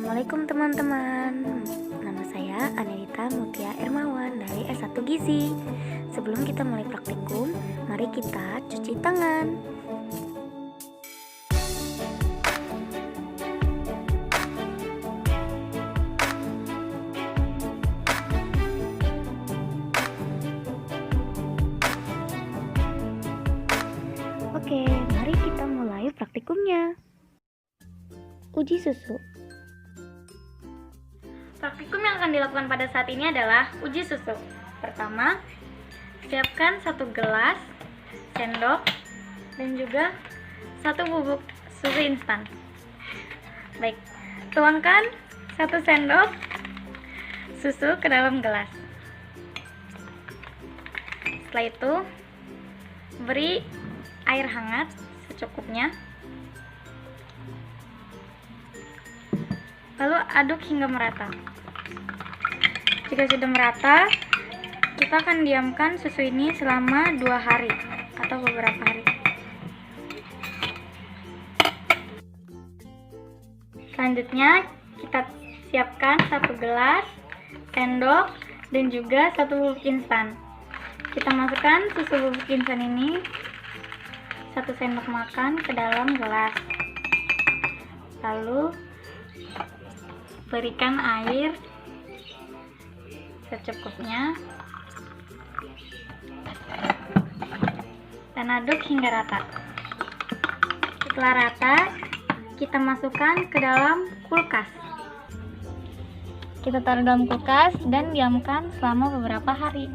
Assalamualaikum teman-teman. Nama saya Anelita Mutia Ermawan dari S1 Gizi. Sebelum kita mulai praktikum, mari kita cuci tangan. Oke, mari kita mulai praktikumnya. Uji susu. Praktikum yang akan dilakukan pada saat ini adalah uji susu. Pertama, siapkan 1 gelas, sendok, dan juga 1 bubuk susu instan. Baik, tuangkan 1 sendok susu ke dalam gelas. Setelah itu, beri air hangat secukupnya. Lalu aduk hingga merata. Jika sudah merata, kita akan diamkan susu ini selama 2 hari atau beberapa hari. Selanjutnya, kita siapkan 1 gelas, sendok, dan juga 1 bubuk instan. Kita masukkan susu bubuk instan ini 1 sendok makan ke dalam gelas. Lalu berikan air secukupnya dan aduk hingga rata. Setelah rata, kita masukkan ke dalam kulkas. Kita taruh dalam kulkas dan diamkan selama beberapa hari.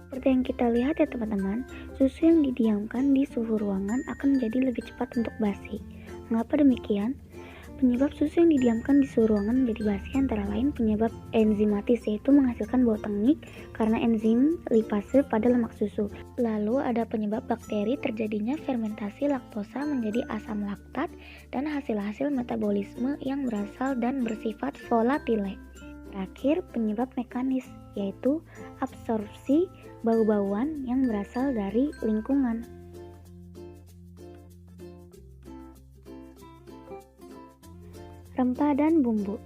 Seperti yang kita lihat ya teman-teman, susu yang didiamkan di suhu ruangan akan menjadi lebih cepat untuk basi. Mengapa demikian? Penyebab susu yang didiamkan di suhu ruangan menjadi basi antara lain penyebab enzimatis, yaitu menghasilkan bau tengik karena enzim lipase pada lemak susu. Lalu ada penyebab bakteri terjadinya fermentasi laktosa menjadi asam laktat dan hasil-hasil metabolisme yang berasal dan bersifat volatile. Terakhir, penyebab mekanis, yaitu absorpsi bau-bauan yang berasal dari lingkungan. Rempah dan bumbu.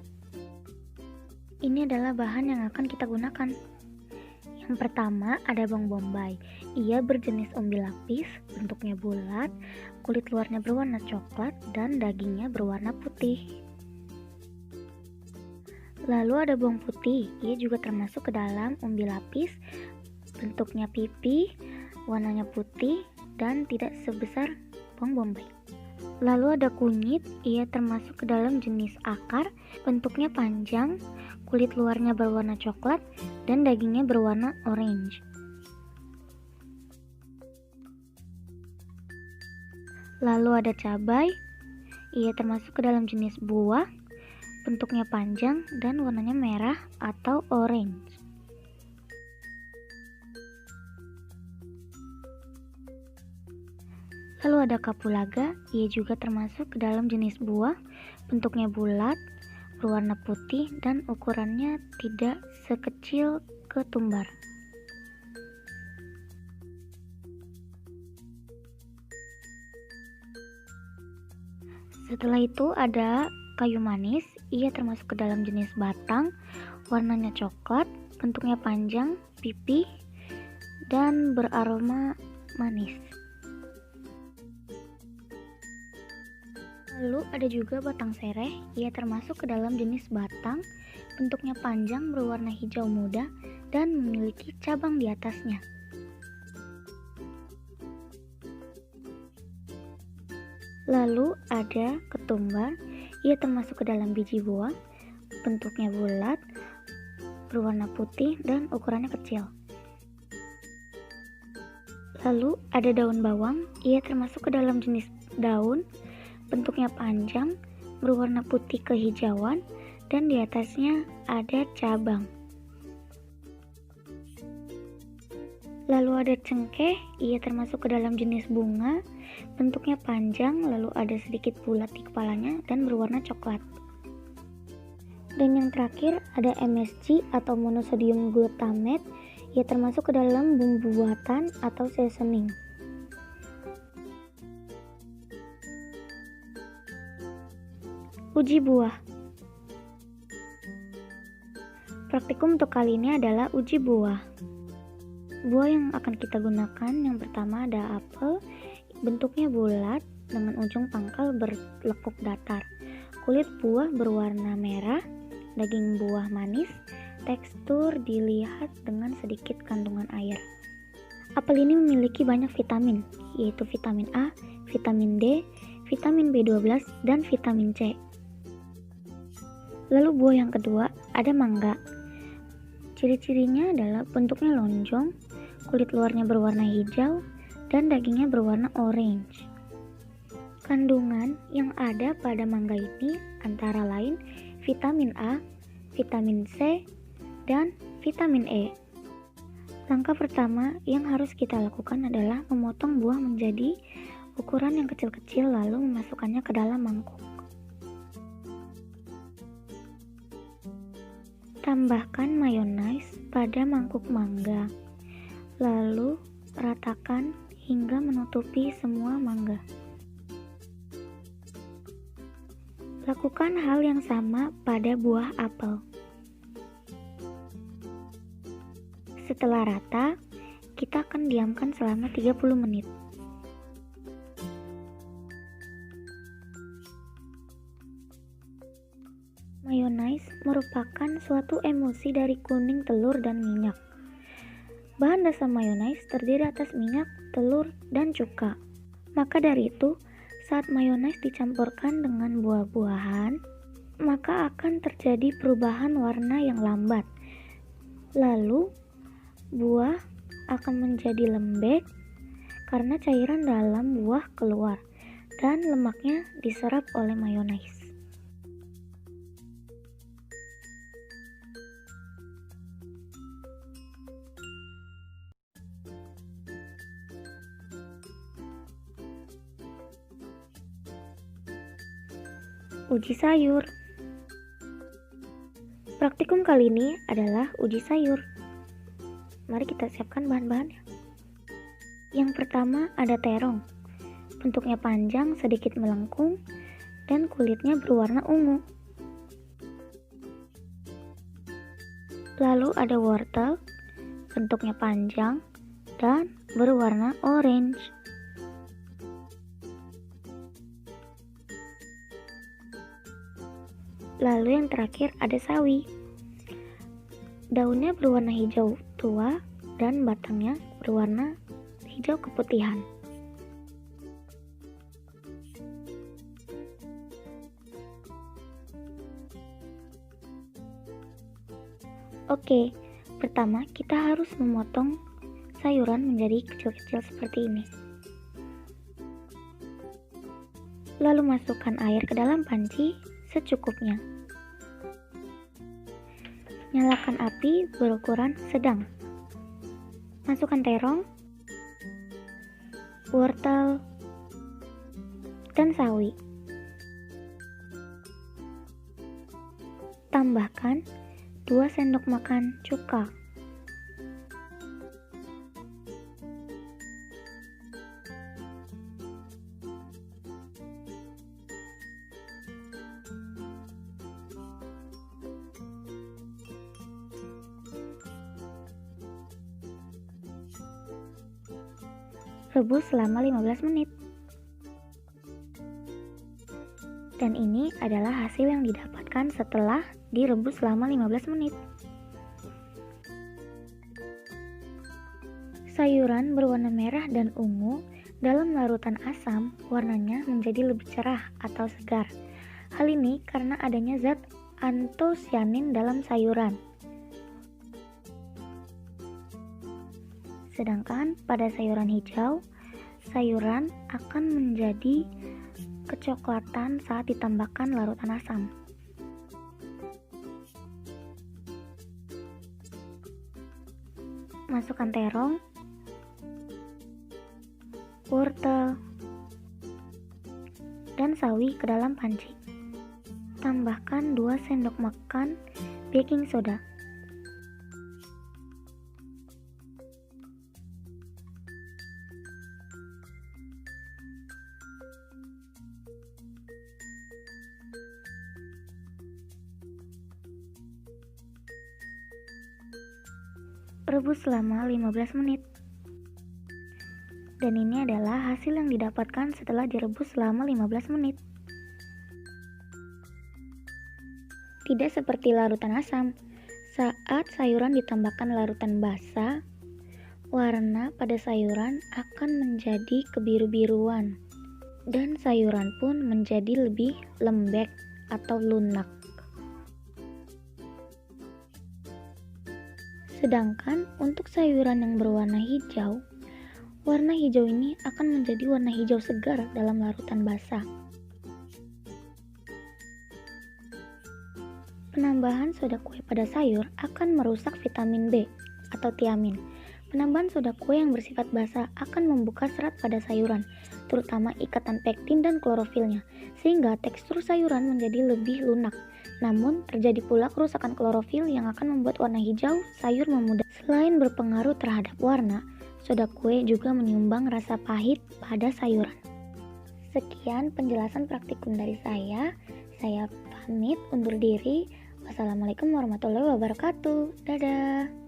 Ini adalah bahan yang akan kita gunakan. Yang pertama ada bawang bombay. Ia berjenis umbi lapis, bentuknya bulat, kulit luarnya berwarna coklat, dan dagingnya berwarna putih. Lalu ada bawang putih. Ia juga termasuk ke dalam umbi lapis, bentuknya pipi, warnanya putih, dan tidak sebesar bawang bombay. Lalu ada kunyit, ia termasuk ke dalam jenis akar, bentuknya panjang, kulit luarnya berwarna coklat, dan dagingnya berwarna orange. Lalu ada cabai, ia termasuk ke dalam jenis buah, bentuknya panjang, dan warnanya merah atau orange. Lalu ada kapulaga, ia juga termasuk ke dalam jenis buah, bentuknya bulat, berwarna putih, dan ukurannya tidak sekecil ketumbar. Setelah itu ada kayu manis, ia termasuk ke dalam jenis batang, warnanya coklat, bentuknya panjang, pipih, dan beraroma manis. Lalu ada juga batang sereh, ia termasuk ke dalam jenis batang, bentuknya panjang berwarna hijau muda dan memiliki cabang di atasnya. Lalu ada ketumbar, ia termasuk ke dalam biji buah, bentuknya bulat, berwarna putih dan ukurannya kecil. Lalu ada daun bawang, ia termasuk ke dalam jenis daun, bentuknya panjang, berwarna putih kehijauan, dan di atasnya ada cabang. Lalu ada cengkeh, ia termasuk ke dalam jenis bunga, bentuknya panjang, lalu ada sedikit bulat di kepalanya, dan berwarna coklat. Dan yang terakhir ada MSG atau monosodium glutamate, ia termasuk ke dalam bumbu buatan atau seasoning. Uji buah. Praktikum untuk kali ini adalah uji buah. Buah yang akan kita gunakan yang pertama ada apel, bentuknya bulat dengan ujung pangkal berlekuk datar. Kulit buah berwarna merah, daging buah manis, tekstur dilihat dengan sedikit kandungan air. Apel ini memiliki banyak vitamin, yaitu vitamin A, vitamin D, vitamin B12, dan vitamin C. Lalu buah yang kedua ada mangga. Ciri-cirinya adalah bentuknya lonjong, kulit luarnya berwarna hijau, dan dagingnya berwarna orange. Kandungan yang ada pada mangga ini antara lain vitamin A, vitamin C, dan vitamin E. Langkah pertama yang harus kita lakukan adalah memotong buah menjadi ukuran yang kecil-kecil lalu memasukkannya ke dalam mangkuk. Tambahkan mayonaise pada mangkuk mangga, lalu ratakan hingga menutupi semua mangga. Lakukan hal yang sama pada buah apel. Setelah rata, kita akan diamkan selama 30 menit. Mayonaise merupakan suatu emulsi dari kuning telur dan minyak. Bahan dasar mayonaise terdiri atas minyak, telur, dan cuka. Maka dari itu, saat mayonaise dicampurkan dengan buah-buahan, maka akan terjadi perubahan warna yang lambat. Lalu, buah akan menjadi lembek karena cairan dalam buah keluar dan lemaknya diserap oleh mayonaise. Uji sayur. Praktikum kali ini adalah uji sayur. Mari kita siapkan bahan-bahannya. Yang pertama ada terong. Bentuknya panjang, sedikit melengkung, dan kulitnya berwarna ungu. Lalu ada wortel. Bentuknya panjang dan berwarna orange. Lalu yang terakhir ada sawi. Daunnya berwarna hijau tua dan batangnya berwarna hijau keputihan. Oke, pertama kita harus memotong sayuran menjadi kecil-kecil seperti ini. Lalu masukkan air ke dalam panci secukupnya. Nyalakan api berukuran sedang. Masukkan terong, wortel, dan sawi. Tambahkan 2 sendok makan cuka. Rebus selama 15 menit. Dan ini adalah hasil yang didapatkan setelah direbus selama 15 menit. Sayuran berwarna merah dan ungu dalam larutan asam warnanya menjadi lebih cerah atau segar. Hal ini karena adanya zat antosianin dalam sayuran. Sedangkan pada sayuran hijau, sayuran akan menjadi kecoklatan saat ditambahkan larutan asam. Masukkan terong, wortel, dan sawi ke dalam panci. Tambahkan 2 sendok makan baking soda. rebus selama 15 menit. Dan ini adalah hasil yang didapatkan setelah direbus selama 15 menit. Tidak seperti larutan asam. Saat sayuran ditambahkan larutan basa, warna pada sayuran akan menjadi kebiru-biruan dan sayuran pun menjadi lebih lembek atau lunak. Sedangkan untuk sayuran yang berwarna hijau, warna hijau ini akan menjadi warna hijau segar dalam larutan basah. Penambahan soda kue pada sayur akan merusak vitamin B atau tiamin. Penambahan soda kue yang bersifat basah akan membuka serat pada sayuran, terutama ikatan pektin dan klorofilnya, sehingga tekstur sayuran menjadi lebih lunak. Namun, terjadi pula kerusakan klorofil yang akan membuat warna hijau sayur memudar. Selain berpengaruh terhadap warna, soda kue juga menyumbang rasa pahit pada sayuran. Sekian penjelasan praktikum dari saya. Saya pamit undur diri. Wassalamualaikum warahmatullahi wabarakatuh. Dadah.